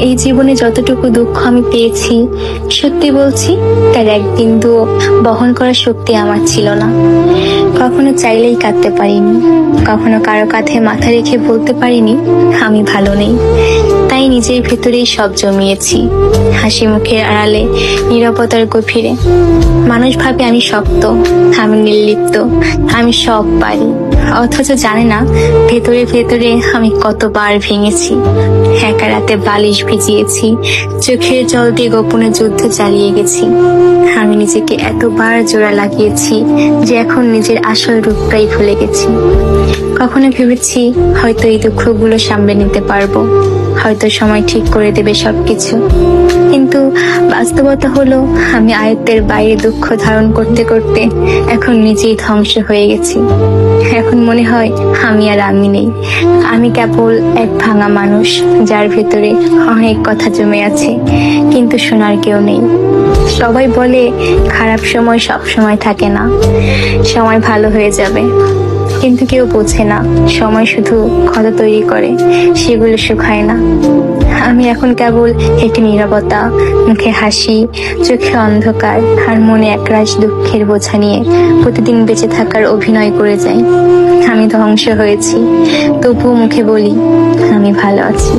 এই জীবনে যতটুকু দুঃখ আমি পেয়েছি, সত্যি বলছি তার এক বিন্দুও বহন করার শক্তি আমার ছিল না। কখনো চাইলেই কাঁদতে পারিনি, কখনো কারো কাঁধে মাথা রেখে বলতে পারিনি আমি ভালো নেই। তাই নিজের ভেতরেই সব জমিয়েছি, হাসি মুখের আড়ালে, নীরবতার গভীরে। মানুষ ভাবে আমি শক্ত, আমি নির্লিপ্ত, আমি সব পারি, অথচ জানে না ভেতরে ভেতরে আমি কতবার ভেঙেছি। একা রাতে বালিশ ভিজিয়েছি, চোখের জল দিয়ে গোপনে যুদ্ধ চালিয়ে গেছি। আমি নিজেকে এতবার জোড়া লাগিয়েছি যে এখন নিজের আসল রূপটাই ভুলে গেছি। কখনো ভেবেছি হয়তো এই দুঃখগুলো সামলে নিতে পারবো, হয়তো সময় ঠিক করে দেবে সবকিছু, কিন্তু বাস্তবতা হলো আমি আয়ত্তের বাইরে দুঃখ ধারণ করতে করতে এখন নিজেই ধ্বংস হয়ে গেছি। এখন মনে হয় আমি আর আমি নেই, আমি কেবল এক ভাঙা মানুষ যার ভেতরে অনেক কথা জমে আছে, কিন্তু শোনার কেউ নেই। সবাই বলে খারাপ সময় সব সময় থাকে না, সময় ভালো হয়ে যাবে, কিন্তু কেউ বোঝে না সময় শুধু ক্ষত তৈরি করে, সেগুলো শুকায় না। আমি এখন কেবল একটি নীরবতা, মুখে হাসি, চোখে অন্ধকার আর মনে একরাশ দুঃখের বোঝা নিয়ে প্রতিদিন বেঁচে থাকার অভিনয় করে যাই। আমি ধ্বংস হয়েছি, তবুও মুখে বলি আমি ভালো আছি।